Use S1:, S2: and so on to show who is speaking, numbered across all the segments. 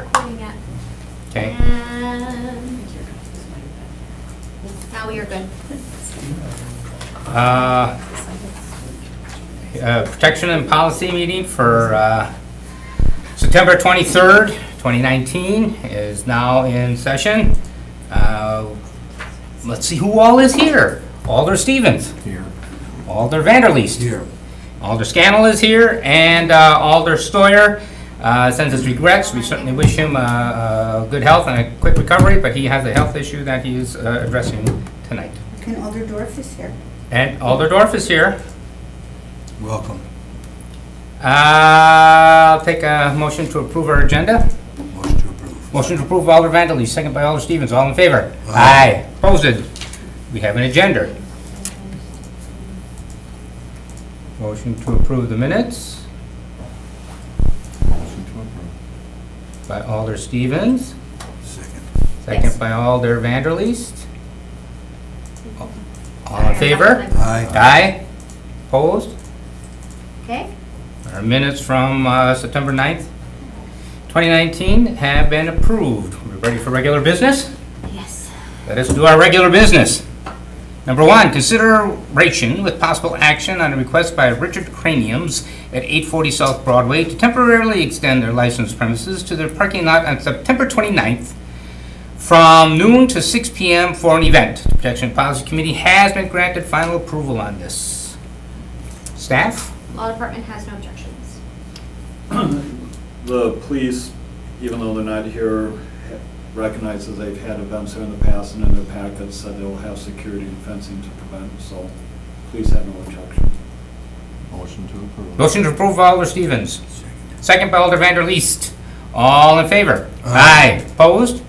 S1: recording yet.
S2: Okay.
S1: And now you're good.
S2: Protection and policy meeting for September 23rd, 2019 is now in session. Let's see who all is here. Alder Stevens.
S3: Here.
S2: Alder Vanderleest.
S3: Here.
S2: Alder Scannell is here, and Alder Stoyer sends his regrets. We certainly wish him good health and a quick recovery, but he has a health issue that he is addressing tonight.
S4: And Alder Dorf is here.
S2: And Alder Dorf is here.
S3: Welcome.
S2: I'll take a motion to approve our agenda.
S3: Motion to approve.
S2: Motion to approve Alder Vanderleest, second by Alder Stevens. All in favor?
S3: Aye.
S2: Opposed? We have an agenda. Motion to approve the minutes
S3: Motion to approve.
S2: by Alder Stevens,
S3: Second.
S2: second
S1: Yes.
S2: by Alder Vanderleest. All in favor?
S3: Aye.
S2: Aye. Opposed?
S1: Okay.
S2: Our minutes from September 9th, 2019 have been approved. We're ready for regular business?
S1: Yes.
S2: Let us do our regular business. Number one, consideration with possible action on a request by Richard Craniums at 840 South Broadway to temporarily extend their licensed premises to their parking lot on September 29th from noon to 6 p.m. for an event. The Protection and Policy Committee has been granted final approval on this. Staff?
S1: Law Department has no objections.
S5: The police, even though they're not here, recognize that they've had events there in the past, and in their packets said they'll have security and fencing to prevent, so police have no objection.
S3: Motion to approve.
S2: Motion to approve by Alder Stevens.
S3: Second.
S2: Second by Alder Vanderleest. All in favor?
S3: Aye.
S2: Opposed?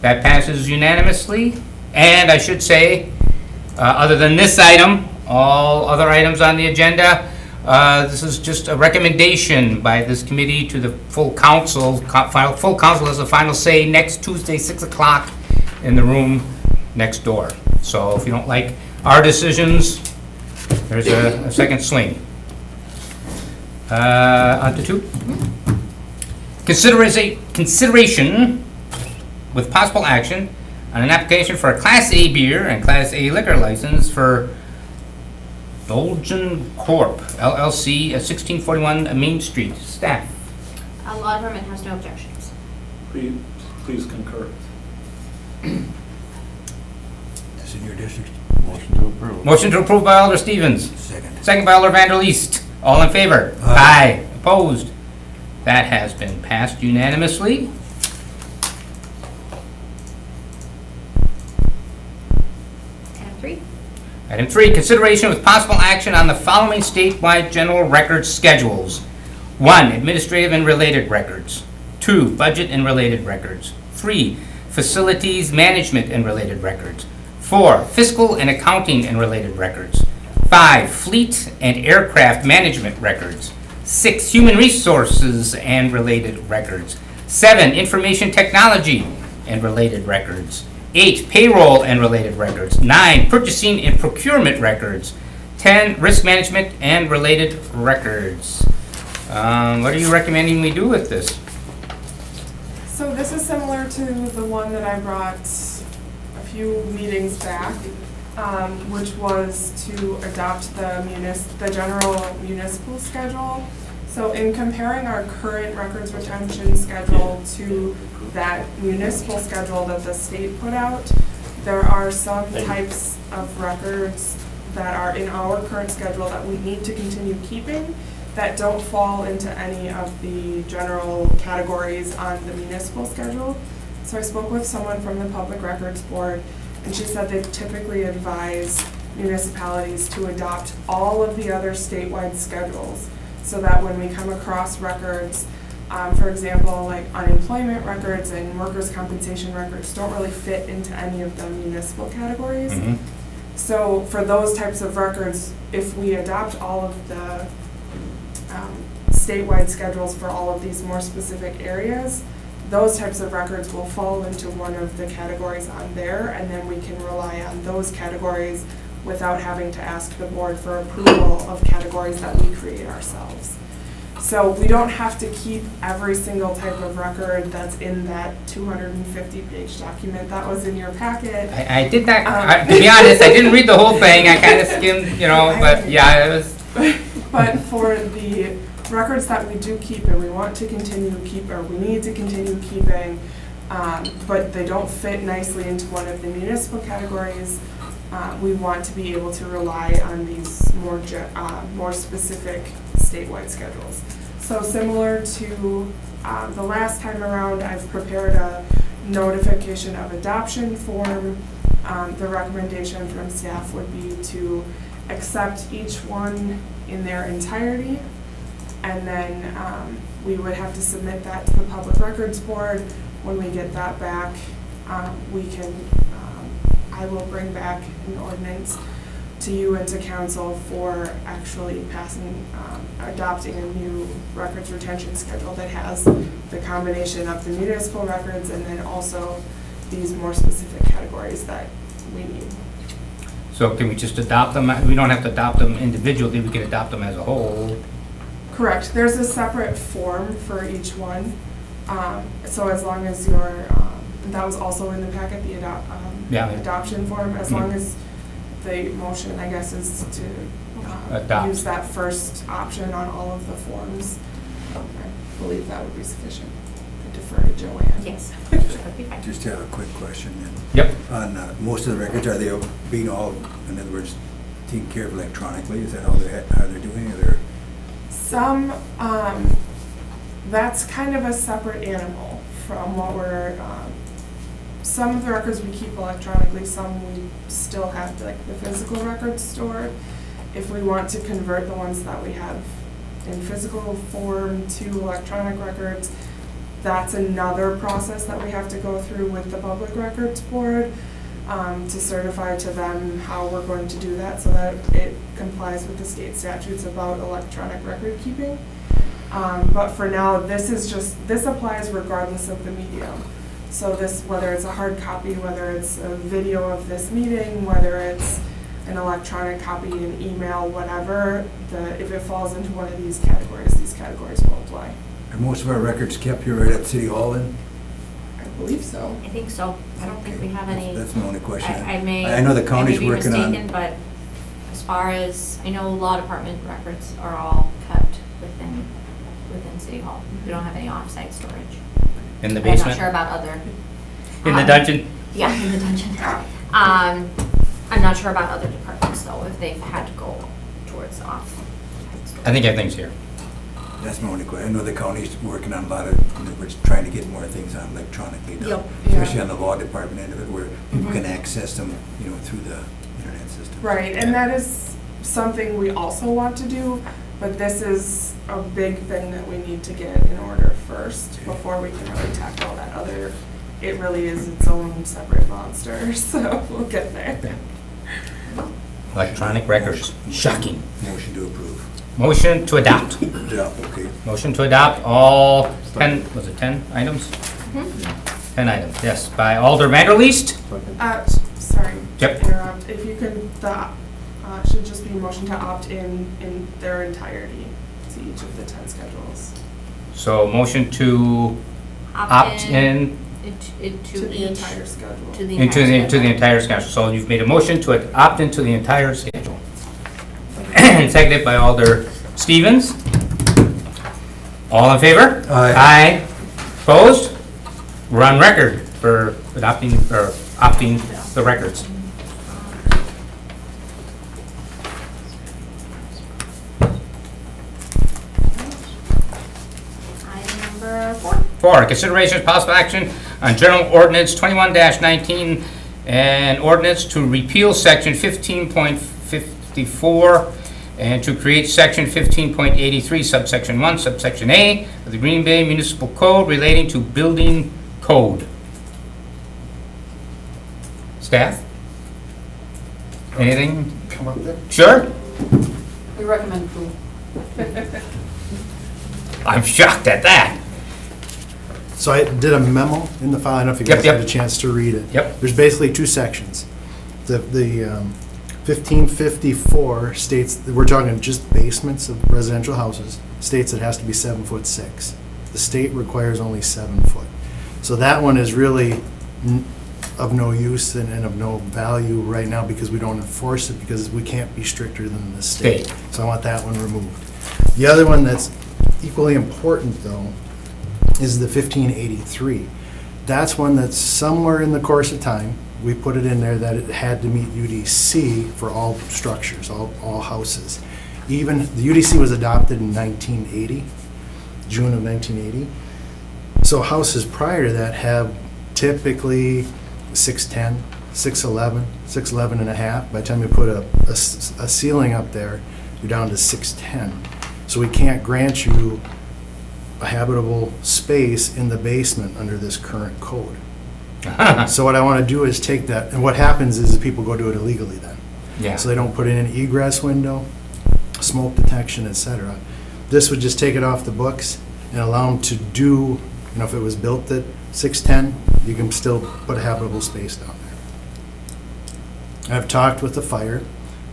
S2: That passes unanimously. And I should say, other than this item, all other items on the agenda, this is just a recommendation by this committee to the full council. Full council has the final say next Tuesday, 6 o'clock in the room next door. So if you don't like our decisions, there's a second swing. On to two. Consideration with possible action on an application for a Class A beer and Class A liquor license for Dolgen Corp. LLC at 1641 Main Street. Staff.
S1: Law Department has no objections.
S5: Please concur.
S3: This in your district? Motion to approve.
S2: Motion to approve by Alder Stevens.
S3: Second.
S2: Second by Alder Vanderleest. All in favor?
S3: Aye.
S2: Opposed? That has been passed unanimously.
S1: Item 3.
S2: Item 3, consideration with possible action on the following statewide general records schedules. 1, administrative and related records. 2, budget and related records. 3, facilities management and related records. 4, fiscal and accounting and related records. 5, fleet and aircraft management records. 6, human resources and related records. 7, information technology and related records. 8, payroll and related records. 9, purchasing and procurement records. 10, risk management and related records. What are you recommending we do with this?
S6: So this is similar to the one that I brought a few meetings back, which was to adopt the general municipal schedule. So in comparing our current records retention schedule to that municipal schedule that the state put out, there are some types of records that are in our current schedule that we need to continue keeping that don't fall into any of the general categories on the municipal schedule. So I spoke with someone from the Public Records Board, and she said they typically advise municipalities to adopt all of the other statewide schedules, so that when we come across records, for example, like unemployment records and workers' compensation records don't really fit into any of the municipal categories.
S2: Mhm.
S6: So for those types of records, if we adopt all of the statewide schedules for all of these more specific areas, those types of records will fall into one of the categories on there, and then we can rely on those categories without having to ask the board for approval of categories that we create ourselves. So we don't have to keep every single type of record that's in that 250-page document that was in your packet.
S2: I did that, to be honest, I didn't read the whole thing, I kind of skimmed, but yeah, it was,
S6: But for the records that we do keep and we want to continue to keep, or we need to continue keeping, but they don't fit nicely into one of the municipal categories, we want to be able to rely on these more specific statewide schedules. So similar to the last time around, I've prepared a notification of adoption form. The recommendation from staff would be to accept each one in their entirety, and then we would have to submit that to the Public Records Board. When we get that back, I will bring back an ordinance to you and to council for actually adopting a new records retention schedule that has the combination of the municipal records and then also these more specific categories that we need.
S2: so can we just adopt them? We don't have to adopt them individually, we can adopt them as a whole.
S6: Correct. There's a separate form for each one. So as long as that was also in the packet, the adoption form, as long as the motion, I guess, is to
S2: Adopt.
S6: use that first option on all of the forms. I believe that would be sufficient. I defer to Joanne.
S1: Yes. That'd be fine.
S3: Just have a quick question then.
S2: Yep.
S3: On most of the records, are they being all, in other words, taken care of electronically? Is that how they're doing it, or?
S6: Some, that's kind of a separate animal from what some of the records we keep electronically, some we still have like the physical records stored. If we want to convert the ones that we have in physical form to electronic records, that's another process that we have to go through with the Public Records Board to certify to them how we're going to do that so that it complies with the state statutes about electronic record keeping. But for now, this applies regardless of the medium. So this, whether it's a hard copy, whether it's a video of this meeting, whether it's an electronic copy, an email, whatever, if it falls into one of these categories will apply.
S3: Are most of our records kept here right at City Hall then?
S6: I believe so.
S1: I think so. I don't think we have any.
S3: That's my only question.
S1: I
S3: know the county's working on.
S1: I may be mistaken, but as far as, I know law department records are all kept within City Hall. We don't have any off-site storage.
S2: In the
S1: But I'm not
S2: basement?
S1: sure about other.
S2: In the dungeon?
S1: Yeah, in the dungeon. I'm not sure about other departments though, if they've had to go towards off-site storage.
S2: I think everything's here.
S3: That's my only question. I know the county's working on a lot of, we're trying to get more things on electronically done.
S1: Yep.
S3: Especially
S6: Yeah.
S3: on the law department end of it, where people can access them, through the internet system.
S6: Right, and that is something we also want to do, but this is a big thing that we need to get in order first before we can really tackle that other. It really is its own separate monster, so we'll get there.
S2: Electronic records, shocking.
S3: Motion to approve.
S2: Motion to adopt.
S3: Yeah, okay.
S2: Motion to adopt all 10, was it 10 items? 10 items, yes, by Alder Vanderleest.
S6: Sorry
S2: Yep.
S6: to interrupt. If you could, should just be a motion to opt in their entirety to each of the 10 schedules.
S2: So motion to opt in
S6: To the entire schedule.
S2: into the entire schedule. So you've made a motion to opt into the entire schedule. Seconded by Alder Stevens. All in favor?
S3: Aye.
S2: Aye. Opposed? We're on record for adopting, or opting the records.
S1: Item number 4.
S2: 4, consideration of possible action on General Ordinance 21-19 and ordinance to repeal Section 15.54 and to create Section 15.83, subsection 1, subsection A of the Green Bay Municipal Code relating to building code. Staff? Anything?
S4: Come up there.
S2: Sure?
S7: We recommend approval.
S2: I'm shocked at that.
S4: So I did a memo in the file, I don't know if you guys
S2: Yep.
S4: had a chance to read it.
S2: Yep.
S4: There's basically two sections. The 1554 states, that we're talking just basements of residential houses, states it has to be 7'6". The state requires only 7 foot. So that one is really of no use and of no value right now because we don't enforce it because we can't be stricter than the state.
S2: State.
S4: So I want that one removed. The other one that's equally important though is the 1583. That's one that's somewhere in the course of time, we put it in there that it had to meet UDC for all structures, all houses. Even, the UDC was adopted in 1980, June of 1980. So houses prior to that have typically 6'10", 6'11", 6'11 and a half. By the time you put a ceiling up there, you're down to 6'10". So we can't grant you a habitable space in the basement under this current code. So what I want to do is take that, and what happens is people go do it illegally then.
S2: Yeah.
S4: So they don't put in an egress window, smoke detection, etc. This would just take it off the books and allow them to do, if it was built at 6'10", you can still put a habitable space down there. I've talked with the fire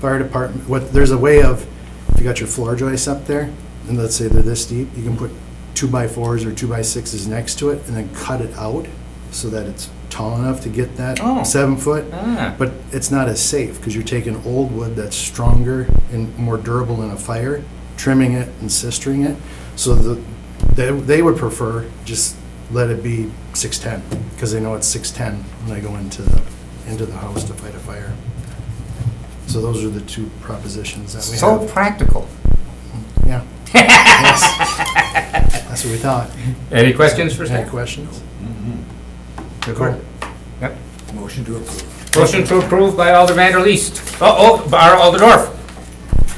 S4: department. There's a way of, if you got your floor joists up there, and let's say they're this deep, you can put 2x4s or 2x6s next to it and then cut it out so that it's tall enough to get that 7 foot. But it's not as safe because you're taking old wood that's stronger and more durable in a fire, trimming it and sistering it. So they would prefer just let it be 6'10", because they know it's 6'10" when they go into the house to fight a fire. So those are the two propositions that we
S2: So
S4: have.
S2: practical.
S4: Yeah. Yes. That's what we thought.
S2: Any questions for
S4: Any
S2: staff?
S4: questions?
S2: Cool. Yep.
S3: Motion to approve.
S2: Motion to approve by Alder Vanderleest. Alder Dorf.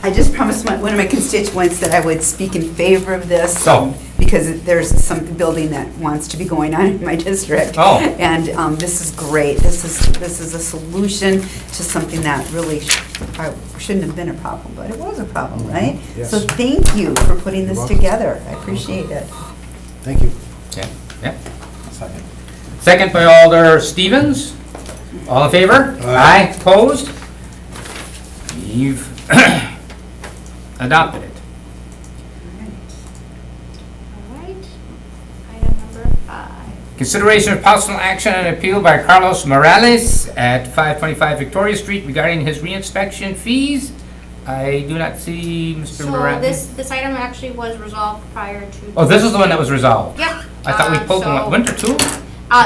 S8: I just promised one of my constituents that I would speak in favor of this.
S2: So.
S8: Because there's some building that wants to be going on in my district.
S2: Oh.
S8: And this is great. This is a solution to something that really shouldn't have been a problem, but it was a problem, right?
S4: Yes.
S8: So thank you for putting this
S4: You're welcome.
S8: together. I appreciate it.
S4: Thank you.
S2: Yeah. Yep. Second by Alder Stevens. All in favor? Aye. Opposed? You've adopted it.
S1: All right. Item number 5.
S2: Consideration of possible action on appeal by Carlos Morales at 525 Victoria Street regarding his reinspection fees. I do not see Mr.
S1: So
S2: Morales.
S1: this item actually was resolved prior to.
S2: Oh, this is the one that was resolved?
S1: Yep.
S2: I thought we pulled
S1: so-
S2: one, winter two?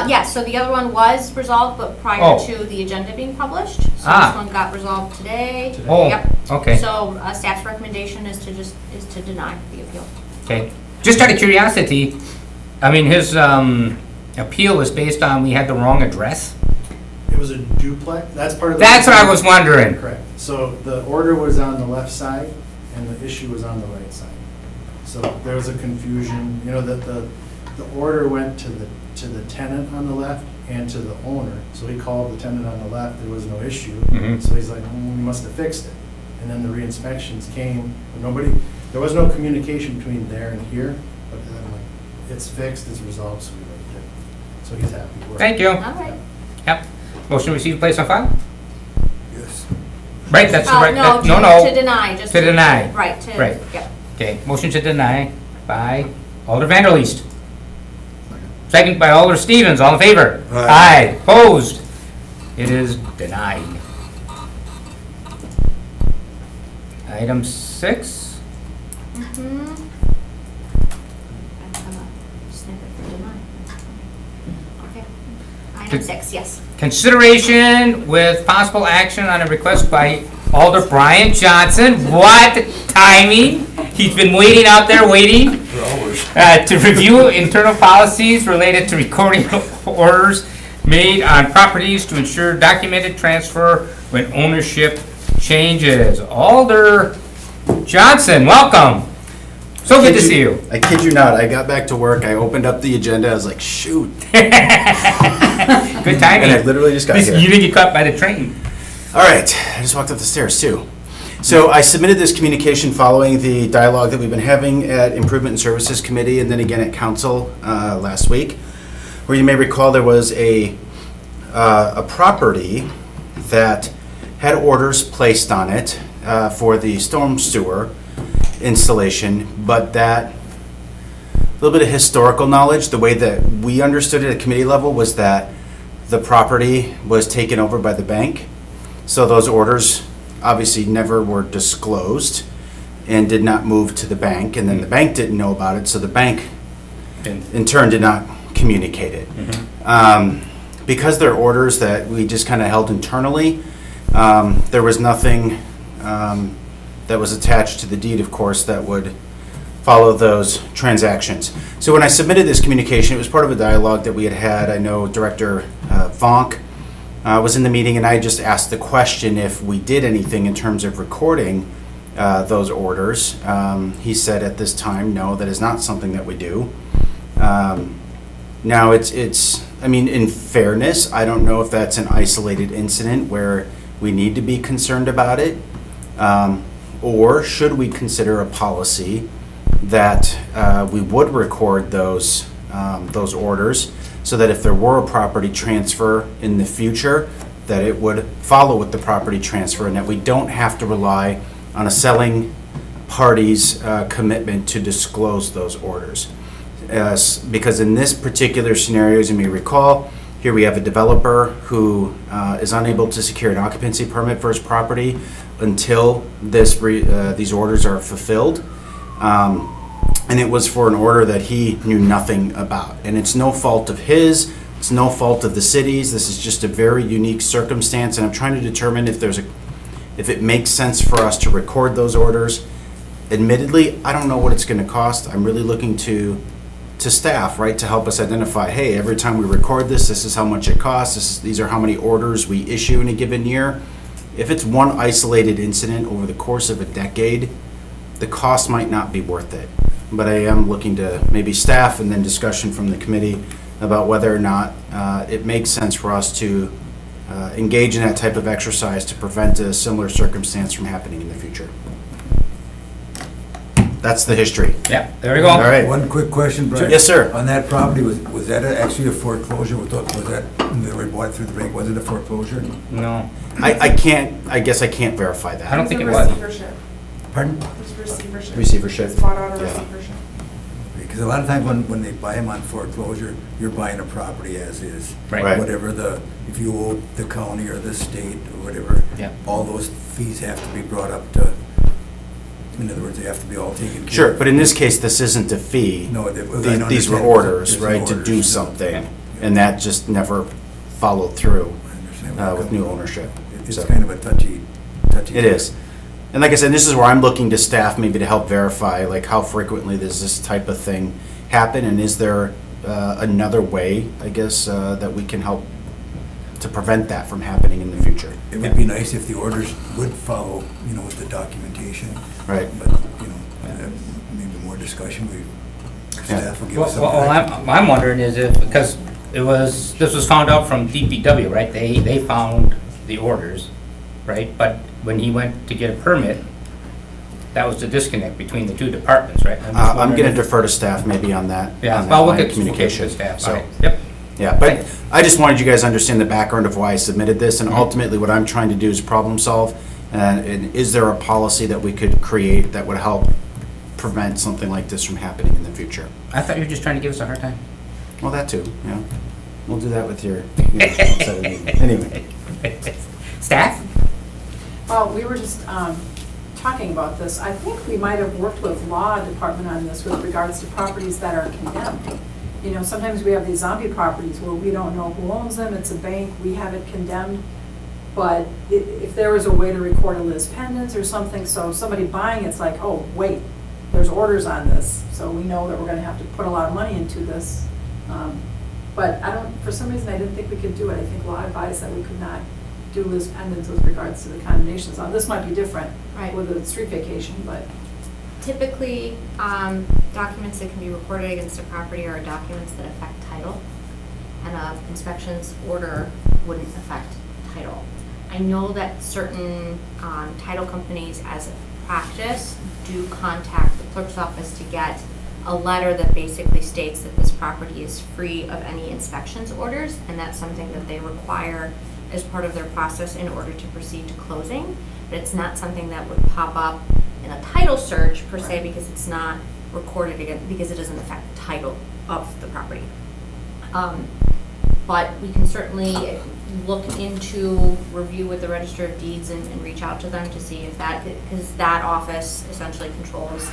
S1: Yes, so the other one was resolved, but prior
S2: Oh.
S1: to the agenda being published. So
S2: Ah.
S1: this one got resolved today.
S2: Oh,
S1: Yep.
S2: okay,
S1: So staff's recommendation is to deny the appeal.
S2: okay. Just out of curiosity, I mean, his appeal was based on we had the wrong address?
S4: It was a duplex, that's part of the.
S2: That's what I was wondering.
S4: Correct. So the order was on the left side and the issue was on the right side. So there was a confusion, that the order went to the tenant on the left and to the owner. So he called the tenant on the left, there was no issue.
S2: Mhm.
S4: So he's like, we must have fixed it. And then the re-inspections came, but there was no communication between there and here. But then I'm like, it's fixed, it's resolved, so we went there. So he's happy.
S2: Thank you.
S1: All right.
S2: Yep. Motion to receive, place on file?
S3: Yes.
S2: Right, that's the right,
S1: No, to deny, just.
S2: To deny.
S1: Right, to.
S2: Right.
S1: Yep.
S2: Okay, motion to deny by Alder Vanderleest. Second by Alder Stevens, all in favor?
S3: Aye.
S2: Opposed? It is denied. Item 6,
S1: Mhm. I have a snippet for deny. Okay. Item 6, yes.
S2: consideration with possible action on a request by Alder Brian Johnson. What timing? He's been waiting out there, waiting.
S3: For hours.
S2: To review internal policies related to recording orders made on properties to ensure documented transfer when ownership changes. Alder Johnson, welcome. So good to see you.
S9: I kid you not. I got back to work. I opened up the agenda. I was like, shoot.
S2: Good timing.
S9: And I literally just got
S2: You
S9: here.
S2: didn't get caught by the train.
S9: All right. I just walked up the stairs, too. So I submitted this communication following the dialogue that we've been having at Improvement and Services Committee and then again at Council last week, where you may recall there was a property that had orders placed on it for the storm sewer installation, but that little bit of historical knowledge, the way that we understood it at committee level was that the property was taken over by the bank. So those orders obviously never were disclosed and did not move to the bank. And then the bank didn't know about it, so the bank in turn did not communicate it. Because they're orders that we just kind of held internally, there was nothing that was attached to the deed, of course, that would follow those transactions. So when I submitted this communication, it was part of a dialogue that we had had. I know Director Vonk was in the meeting, and I just asked the question if we did anything in terms of recording those orders. He said at this time, no, that is not something that we do. Now I mean, in fairness, I don't know if that's an isolated incident where we need to be concerned about it, or should we consider a policy that we would record those orders so that if there were a property transfer in the future, that it would follow with the property transfer and that we don't have to rely on a selling party's commitment to disclose those orders. Because in this particular scenario, as you may recall, here we have a developer who is unable to secure an occupancy permit for his property until these orders are fulfilled. And it was for an order that he knew nothing about. And it's no fault of his, it's no fault of the city's. This is just a very unique circumstance, and I'm trying to determine if it makes sense for us to record those orders. Admittedly, I don't know what it's gonna cost. I'm really looking to staff, right, to help us identify, hey, every time we record this is how much it costs, these are how many orders we issue in a given year. If it's one isolated incident over the course of a decade, the cost might not be worth it. But I am looking to maybe staff and then discussion from the committee about whether or not it makes sense for us to engage in that type of exercise to prevent a similar circumstance from happening in the future. That's the history.
S2: Yeah, there we go.
S9: All right.
S3: One quick question, Brian.
S9: Yes, sir.
S3: On that property, was that actually a foreclosure? Was that, they were bought through the bank, was it a foreclosure?
S2: No,
S9: I guess I can't verify that.
S2: I don't think it
S6: It's a
S2: was.
S6: receivership.
S3: Pardon?
S6: It's receivership.
S9: Receivership.
S6: It's bought out of
S9: Yeah.
S6: receivership.
S3: Because a lot of times when they buy them on foreclosure, you're buying a property as is.
S2: Right.
S3: Whatever if you owe the county or the state or whatever,
S2: Yeah.
S3: all those fees have to be brought up to, in other words, they have to be all taken care of.
S9: Sure, but in this case, this isn't a fee.
S3: No, I don't
S9: These were
S3: understand.
S9: orders,
S3: It's
S9: right, to
S3: orders.
S9: do something, and that just never followed through
S3: I understand where it
S9: with
S3: comes
S9: new
S3: from.
S9: ownership.
S3: It's
S9: So-
S3: kind of a touchy.
S9: It is. And like I said, this is where I'm looking to staff maybe to help verify, like, how frequently does this type of thing happen? And is there another way, I guess, that we can help to prevent that from happening in the future?
S3: It would be nice if the orders would follow, with the documentation.
S9: Right.
S3: But, maybe more discussion, staff will give us some.
S2: Well, I'm wondering is if, because this was found out from DPW, right? They found the orders, right? But when he went to get a permit, that was the disconnect between the two departments, right? just
S9: I'm
S2: wondering
S9: going to
S2: if-
S9: defer to staff maybe on that.
S2: Yeah,
S9: on that
S2: well,
S9: line
S2: look
S9: of
S2: at
S9: communication.
S2: staff,
S9: So,
S2: all right. Yep.
S9: yeah, but I just wanted you guys to understand the background of why I submitted this, and ultimately what I'm trying to do is problem solve. And is there a policy that we could create that would help prevent something like this from happening in the future?
S2: I thought you were just trying to give us a hard time.
S9: Well, that too, yeah. We'll do that with your set of meetings. Anyway.
S2: Staff?
S7: Well, we were just talking about this. I think we might have worked with law department on this with regards to properties that are condemned. Sometimes we have these zombie properties where we don't know who owns them, it's a bank, we have it condemned. But if there was a way to record a lis pendens or something, so somebody buying it's like, oh, wait, there's orders on this, so we know that we're gonna have to put a lot of money into this. But for some reason, I didn't think we could do it. I think law advised that we could not do lis pendens with regards to the condemnations. Now, this might be different
S1: Right.
S7: with a street vacation, but
S1: Typically, documents that can be recorded against a property are documents that affect title, and a inspections order wouldn't affect title. I know that certain title companies, as a practice, do contact the clerk's office to get a letter that basically states that this property is free of any inspections orders, and that's something that they require as part of their process in order to proceed to closing. But it's not something that would pop up in a title search per se, because it's not recorded again, because it doesn't affect the title of the property. But we can certainly look into review with the Register of Deeds and reach out to them to see if that, because that office essentially controls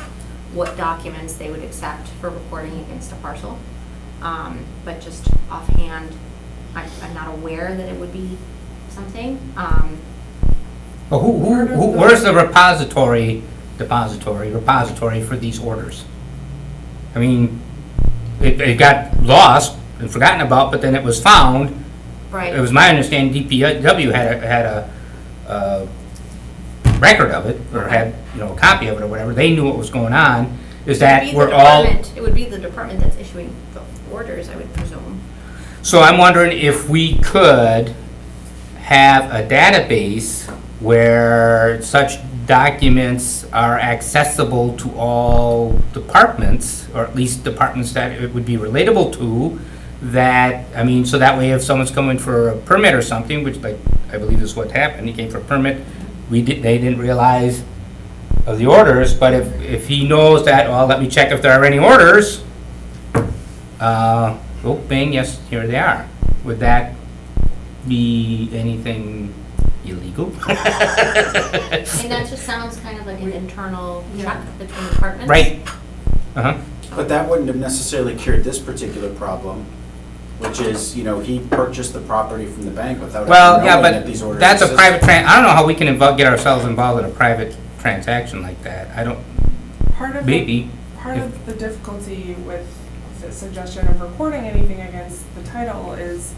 S1: what documents they would accept for recording against a parcel. But just offhand, I'm not aware that it would be something.
S2: But where's the repository for these orders? I mean, it got lost and forgotten about, but then it was found.
S1: Right.
S2: It was my understanding DPW had a record of it, or had, a copy of it or whatever. They knew what was going on. Is that we're all...
S1: It would be the department that's issuing the orders, I would presume.
S2: So I'm wondering if we could have a database where such documents are accessible to all departments, or at least departments that it would be relatable to, so that way if someone's coming for a permit or something, which I believe is what happened, he came for a permit, they didn't realize of the orders, but if he knows that, well, let me check if there are any orders, bang, yes, here they are. Would that be anything illegal?
S1: And that just sounds kind of like an internal check between departments.
S2: Right. Uh-huh.
S9: But that wouldn't have necessarily cured this particular problem, which is, he purchased the property from the bank without
S2: Well, yeah,
S9: knowing that these
S2: but
S9: orders
S2: that's a
S9: existed.
S2: private I don't know how we can get ourselves involved in a private transaction like that. I don't,
S6: Part of
S2: maybe.
S6: Part of the difficulty with the suggestion of recording anything against the title is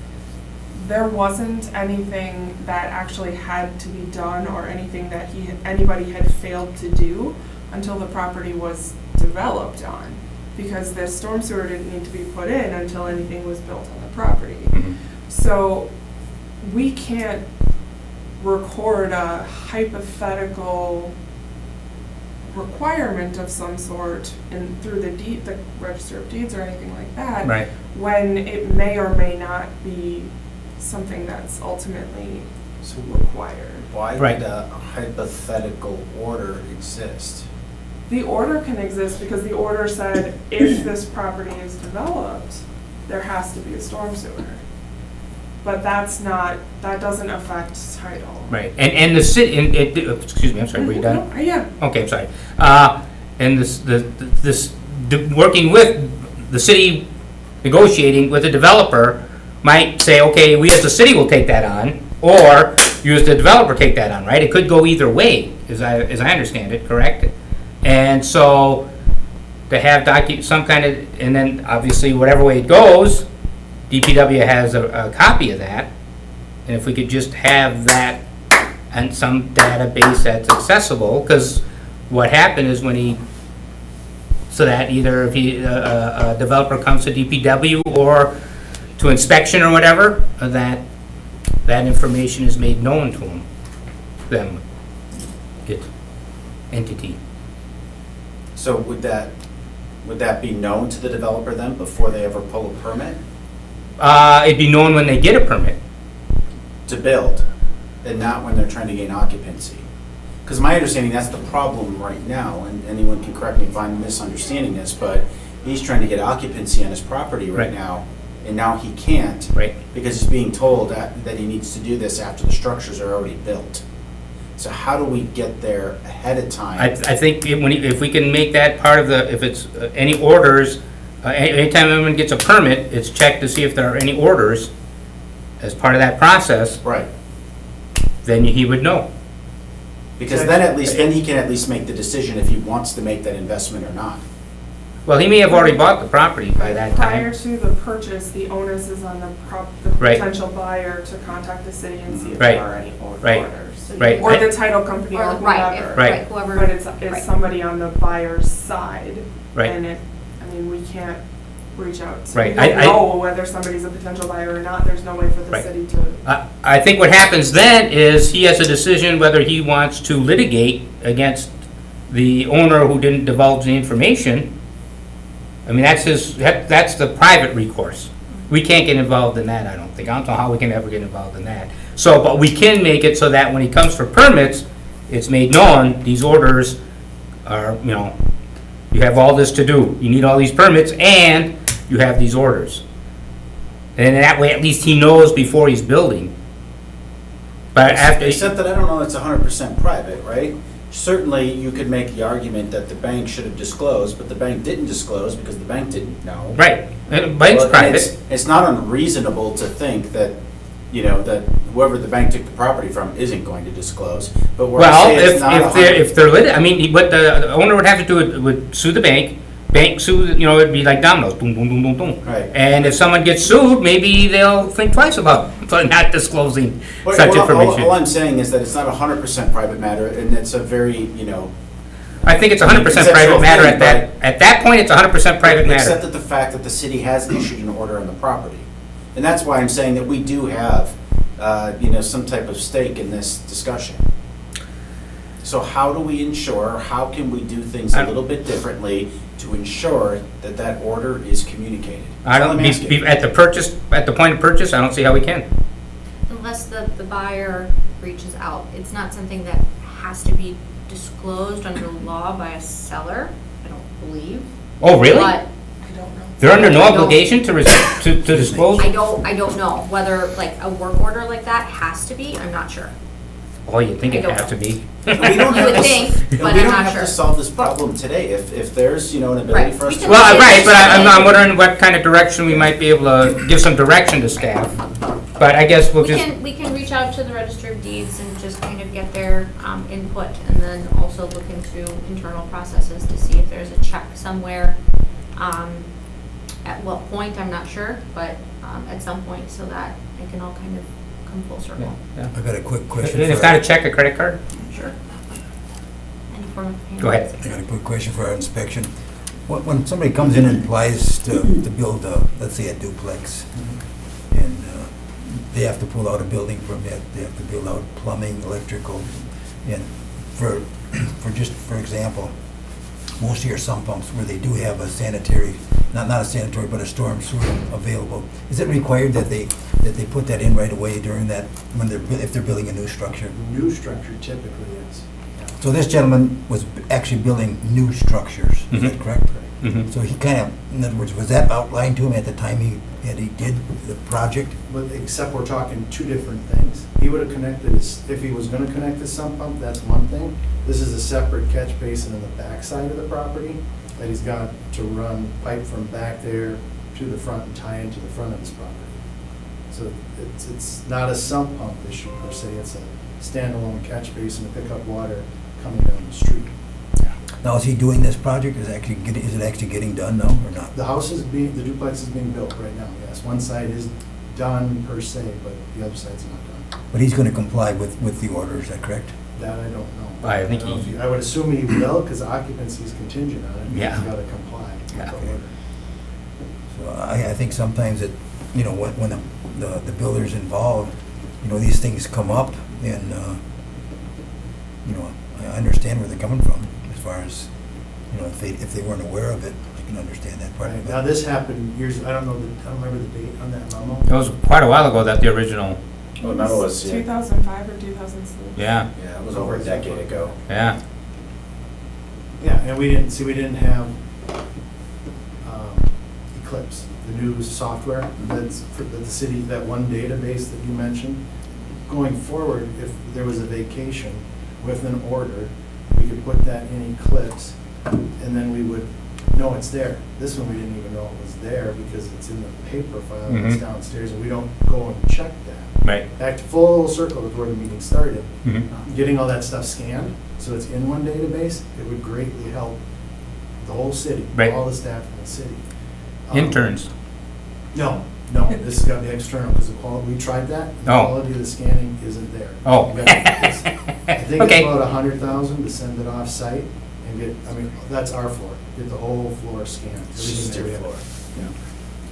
S6: there wasn't anything that actually had to be done or anything that anybody had failed to do until the property was developed on, because the storm sewer didn't need to be put in until anything was built on the property.
S2: Mhm.
S6: So we can't record a hypothetical requirement of some sort through the Register of Deeds or anything like that,
S2: Right.
S6: when it may or may not be something that's ultimately required.
S9: Why
S2: Right.
S9: would a hypothetical order exist?
S6: The order can exist because the order said if this property is developed, there has to be a storm sewer. But that doesn't affect title.
S2: Right. And the city, excuse me, I'm sorry, were you done?
S6: Yeah.
S2: Okay, I'm sorry. And working with the city, negotiating with the developer might say, okay, we as the city will take that on, or you as the developer take that on, right? It could go either way, as I understand it, correct? And so to have some kind of, and then obviously whatever way it goes, DPW has a copy of that. And if we could just have that and some database that's accessible, because what happened is so that either if a developer comes to DPW or to inspection or whatever, that information is made known to entity.
S9: So would that be known to the developer then before they ever pull a permit
S2: It'd be known when they get a permit.
S9: to build, and not when they're trying to gain occupancy? Because my understanding, that's the problem right now, and anyone can correct me if I'm misunderstanding this, but he's trying to get occupancy on his property right
S2: Right.
S9: now, and now he can't.
S2: Right.
S9: Because he's being told that he needs to do this after the structures are already built. So how do we get there ahead of time?
S2: I think if we can make that part of if it's any orders, anytime anyone gets a permit, it's checked to see if there are any orders as part of that process,
S9: Right.
S2: then he would know.
S9: Because then he can at least make the decision if he wants to make that investment or not.
S2: Well, he may have already bought the property by that
S6: Prior
S2: time.
S6: to the purchase, the onus is on the
S2: Right.
S6: potential buyer to contact the city and see if
S2: Right.
S6: there are any
S2: Right.
S6: orders.
S2: Right.
S6: Or the title company or
S1: Or,
S6: whoever.
S2: Right.
S1: whoever.
S6: But it's
S1: right.
S6: somebody on the buyer's side.
S2: Right.
S6: And we can't reach out.
S2: Right.
S6: We don't know whether somebody's a potential buyer or not. There's no way for the
S2: Right.
S6: city to.
S2: I think what happens then is he has a decision whether he wants to litigate against the owner who didn't divulge the information, I mean, that's the private recourse. We can't get involved in that, I don't think. I don't know how we can ever get involved in that. So, but we can make it so that when he comes for permits, it's made known, these orders are, you know, you have all this to do. You need all these permits, and you have these orders. And that way, at least he knows before he's building. But after.
S9: Except that I don't know it's 100% private, right? Certainly, you could make the argument that the bank should have disclosed, but the bank didn't disclose because the bank didn't know.
S2: Right, bank's
S9: Well,
S2: private.
S9: It's not unreasonable to think that, you know, that whoever the bank took the property from isn't going to disclose, but where I
S2: Well,
S9: say it's not
S2: if they're lit, I mean, what the owner would have to do would sue the bank sue, you know, it'd be like dominoes, boom, boom, boom, boom, boom.
S9: Right.
S2: And if someone gets sued, maybe they'll think twice about not disclosing
S9: Well,
S2: such
S9: well,
S2: information.
S9: All I'm saying is that it's not a 100% private matter, and it's a very, you know.
S2: I think it's 100%
S9: conceptual
S2: private matter
S9: thing,
S2: at that point, it's 100% private
S9: Except
S2: matter.
S9: that the fact that the city has issued an order on the property. And that's why I'm saying that we do have, you know, some type of stake in this discussion. So how do we ensure, how can we do things a little bit differently to ensure that that order is communicated?
S2: I
S9: That's all
S2: don't,
S9: I'm asking.
S2: at the point of purchase, I don't see how we can.
S1: Unless the buyer reaches out. It's not something that has to be disclosed under law by a seller, I don't believe.
S2: Oh, really?
S1: But I don't know.
S2: They're under no
S1: I don't-
S2: obligation to disclose?
S1: I don't know whether like a work order like that has to be, I'm not sure.
S2: Oh, you'd think
S1: I
S2: it'd
S1: don't
S2: have to be.
S9: We don't
S1: You
S9: have
S1: would
S9: to-
S1: think,
S9: we
S1: but I'm
S9: don't
S1: not
S9: have
S1: sure.
S9: to solve this problem today. If there's, you know, an ability
S1: Right.
S9: for us
S1: We
S9: to.
S1: can
S2: Well,
S1: look
S2: right,
S1: at
S2: but I'm
S1: something.
S2: wondering what kind of direction we might be able to give some direction to staff. But I guess we'll just,
S1: We can reach out to the Register of Deeds and just kind of get their input, and then also look into internal processes to see if there's a check somewhere. At what point, I'm not sure, but at some point, so that it can all kind of come full circle.
S2: yeah.
S3: I got a quick question.
S2: And if
S3: for
S2: not
S3: our-
S2: a check, a credit card?
S1: Sure. Any form of payment.
S2: Go ahead.
S3: I got a quick question for our inspection. When somebody comes in and applies to build, let's say a duplex, and they have to pull out a building permit, they have to build out plumbing, electrical, and for example, most of your sump pumps where they do have a sanitary, not a sanitary, but a storm sewer available, is it required that they put that in right away during that, if they're building a new structure?
S4: New structure typically is.
S3: So this gentleman was actually building new structures, is that
S2: Mhm.
S3: correct?
S2: Mhm.
S3: So he kind of, in other words, was that outlined to him at the time he did the project?
S4: But except we're talking two different things. He would have connected his, if he was gonna connect his sump pump, that's one thing. This is a separate catch basin in the back side of the property that he's got to run pipe from back there to the front and tie into the front of his property. So it's not a sump pump issue per se, it's a standalone catch basin to pick up water coming down the street.
S3: Now, is he doing this project? Is it actually getting done now or not?
S4: The house is being, the duplex is being built right now, yes. One side is done per se, but the other side's not done.
S3: But he's going to comply with the order, is that correct?
S4: That I don't know.
S2: I think
S4: don't know if
S2: he-
S4: I would assume he will, because occupancy is contingent on it.
S2: Yeah.
S4: He's got to comply with
S2: Yeah.
S4: the order.
S3: So I think sometimes it, you know, when the builder's involved, you know, these things come up and, you know, I understand where they're coming from as far as, you know, if they weren't aware of it, I can understand that part.
S4: Right.
S3: But-
S4: Now, this happened years, I don't remember the date on that memo.
S2: It was quite a while ago that the original,
S9: Well, none of us, yeah.
S6: 2005 or 2006.
S2: yeah,
S9: Yeah, it was over a decade ago.
S2: yeah.
S4: Yeah, and we didn't have Eclipse, the new software that's for the city, that one database that you mentioned. Going forward, if there was a vacation with an order, we could put that in Eclipse, and then we would know it's there. This one, we didn't even know it was there because it's in the paper file that's
S2: Mhm.
S4: downstairs, and we don't go and check that.
S2: Right.
S4: Back to full circle with where the meeting started.
S2: Mhm.
S4: Getting all that stuff scanned, so it's in one database, it would greatly help the whole city,
S2: Right.
S4: all the staff in the city.
S2: Interns.
S4: No, this has got to be external, because the quality, we tried that, the
S2: Oh.
S4: quality of the scanning isn't there.
S2: Oh.
S4: You gotta- it's- I think it's
S2: Okay.
S4: about 100,000 to send it off-site and get, I mean, that's our floor, get the whole floor scanned. everything that we have. Yeah.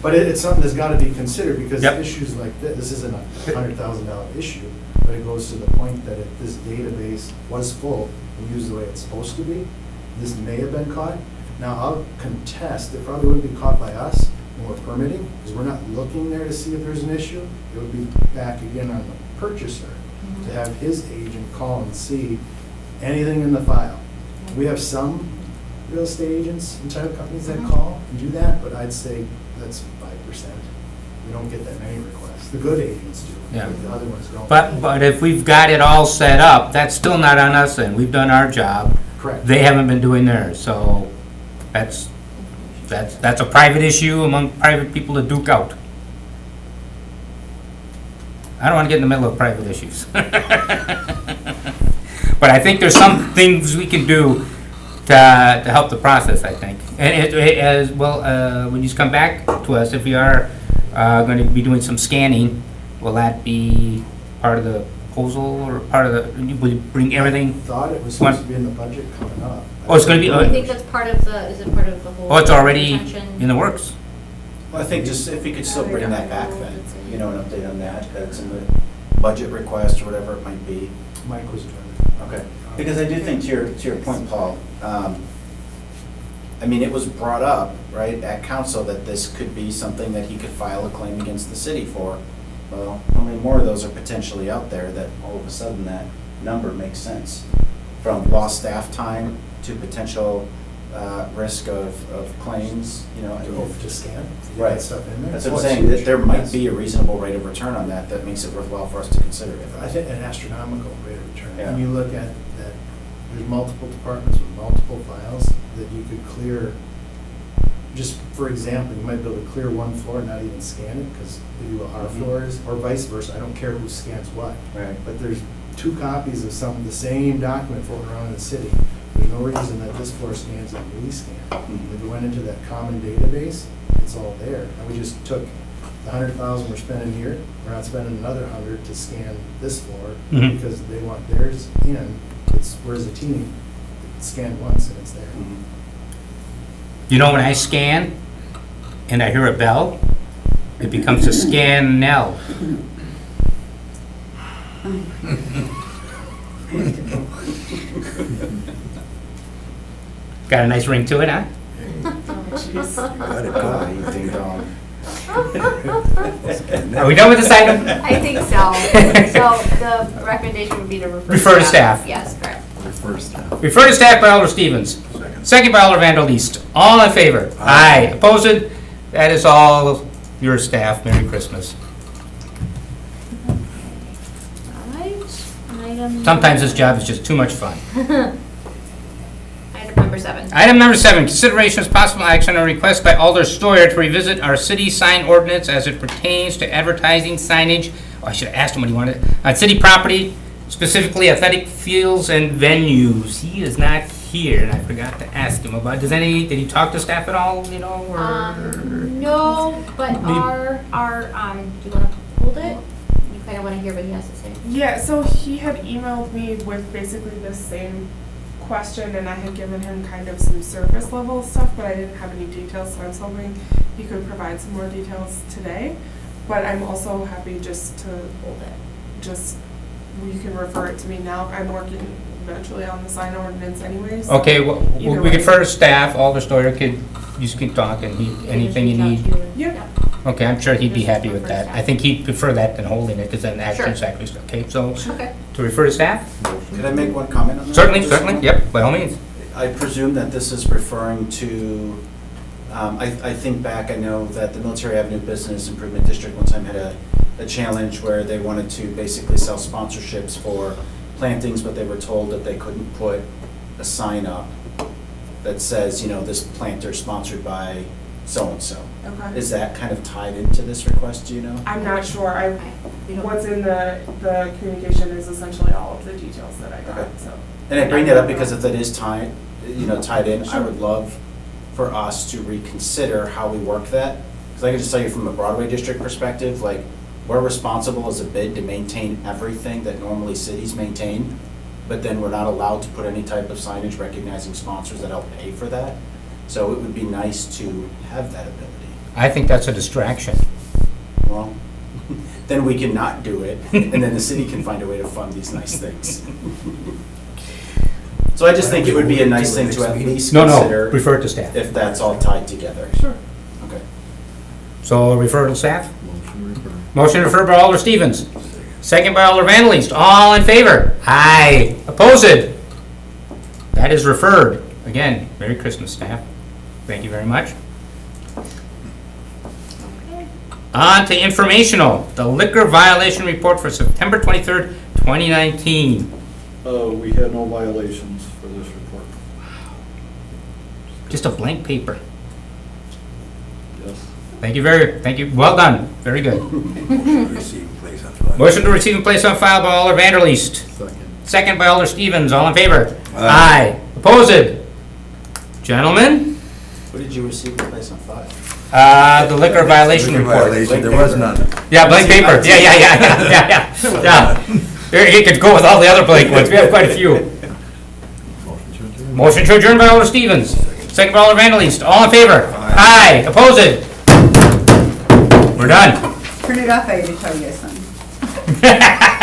S4: But it's something that's got to be considered, because
S2: Yep.
S4: issues like this isn't a $100,000 issue, but it goes to the point that if this database was full and used the way it's supposed to be, this may have been caught, Now, I'll contest, it probably wouldn't be caught by us when we're permitting, because we're not looking there to see if there's an issue. It would be back again on the purchaser to have his agent call and see anything in the file. We have some real estate agents and title companies that call and do that, but I'd say that's 5%. We don't get that many requests. The good agents do,
S2: Yeah.
S4: but the other ones don't.
S2: But if we've got it all set up, that's still not on us, and we've done our job.
S4: Correct.
S2: They haven't been doing theirs, so that's a private issue among private people to duke out. I don't want to get in the middle of private issues. But I think there's some things we can do to help the process, I think. And as well, when you come back to us, if we are going to be doing some scanning, will that be part of the proposal or part of the, will you bring everything?
S4: Thought it was supposed to be in the budget coming up.
S2: Oh, it's gonna be-
S1: I think that's part of the, is it part of the whole?
S2: Oh, it's already
S1: retention?
S2: in the works.
S9: Well, I think just if you could still bring that back then, you know, an update on that, that's in the budget request or whatever it might be.
S4: Mike was trying to.
S9: Okay. Because I do think to your point, Paul, I mean, it was brought up, right, at council that this could be something that he could file a claim against the city for. Well, how many more of those are potentially out there that all of a sudden that number makes sense? From lost staff time to potential risk of claims, you know.
S4: To scan, to get
S9: Right.
S4: that stuff in there.
S9: That's what
S4: Oh,
S9: I'm
S4: it's
S9: saying, that
S4: huge.
S9: there might
S4: Yes.
S9: be a reasonable rate of return on that that makes it worthwhile for us to consider it.
S4: I think an astronomical rate of return.
S9: Yeah.
S4: When you look at that, there's multiple departments with multiple files that you could clear. Just for example, you might be able to clear one floor and not even scan it because they do our
S9: Mhm.
S4: floors, or vice versa. I don't care who scans what.
S9: Right.
S4: But there's 2 copies of the same document floating around in the city. There's no reason that this floor scans and we scan.
S9: Mhm.
S4: If we went into that common database, it's all there. And we just took the 100,000 we're spending here, we're not spending another 100 to scan this floor
S2: Mhm.
S4: because they want theirs in. It's, whereas a team, scan once and it's there.
S9: Mhm.
S2: You know, when I scan and I hear a bell, it becomes a scan-nell. Got a nice ring to it, huh?
S3: Got it,
S9: Ah,
S3: go.
S9: you ding dong.
S2: Are we done with this item?
S1: I think so. So the recommendation would be to refer.
S2: Refer to staff.
S1: Yes, correct.
S2: Refer to staff by Alder Stevens. Second by Alder Vandal East. All in favor? Aye. Opposed? That is all your staff. Merry Christmas.
S1: Alright, item.
S2: Sometimes this job is just too much fun.
S1: Item number 7.
S2: Item number 7, consideration of possible action on a request by Alder Stoyer to revisit our city sign ordinance as it pertains to advertising signage. Oh, I should have asked him what he wanted. On city property, specifically athletic fields and venues. He is not here, and I forgot to ask him about, did he talk to staff at all, you know, or?
S1: No, but
S2: Maybe-
S1: do you want to hold it? You kind of want to hear what he has to say.
S6: Yeah, so he had emailed me with basically the same question, and I had given him kind of some surface level stuff, but I didn't have any details, so I was hoping he could provide some more details today. But I'm also happy just to
S1: Hold it.
S6: you can refer it to me now. I'm working eventually on the sign ordinance anyways.
S2: Okay, well,
S6: Either
S2: we
S6: way.
S2: could first staff, Alder Stoyer you can talk, and anything you need.
S6: Yep.
S2: Okay, I'm sure he'd be happy with that. I think he'd prefer that than holding it, because then action's
S1: Sure.
S2: actually, okay, so,
S1: Okay.
S2: to refer to staff?
S9: Could I make one comment on that?
S2: Certainly, yep, by all means.
S9: I presume that this is referring to, I think back, I know that the Military Avenue Business Improvement District one time had a challenge where they wanted to basically sell sponsorships for plantings, but they were told that they couldn't put a sign up that says, you know, this planter sponsored by so-and-so.
S6: Okay.
S9: Is that kind of tied into this request, do you know?
S6: I'm not sure.
S1: We don't-
S6: What's in the communication is essentially all of the details that I got,
S9: Okay.
S6: so.
S9: And I bring that up because if that is tied in, I
S6: Sure.
S9: would love for us to reconsider how we work that. Because I can just tell you from a Broadway district perspective, like, we're responsible as a bid to maintain everything that normally cities maintain, but then we're not allowed to put any type of signage recognizing sponsors that help pay for that. So it would be nice to have that ability.
S2: I think that's a distraction.
S9: Well, then we can not do it, and then the city can find a way to fund these nice things. So I just think it would be a nice thing to at least
S2: No,
S9: consider
S2: refer it to staff.
S9: if that's all tied together.
S6: Sure.
S9: Okay.
S2: So refer to staff? Motion to refer by Alder Stevens. Second by Alder Vandelist. All in favor? Aye. Opposed? That is referred. Again, Merry Christmas, staff. Thank you very much. On to informational, the liquor violation report for September 23rd, 2019.
S5: We had no violations for this report.
S2: Just a blank paper.
S5: Yes.
S2: Thank you, well done, very good.
S3: Receive and place on file.
S2: Motion to receive and place on file by Alder Vanderleest. Second by Alder Stevens, all in favor?
S3: Aye.
S2: Opposed? Gentlemen,
S9: What did you receive and place on file?
S2: the liquor violation
S3: Liquor
S2: report.
S3: violation, there was none.
S2: Yeah, blank paper, yeah. Here, you could go with all the other blank ones, we have quite a few. Motion to adjourn by Alder Stevens, second by Alder Vanderleest, all in favor? Aye. Opposed? We're done.
S8: Turn it off, I gotta tell you guys something.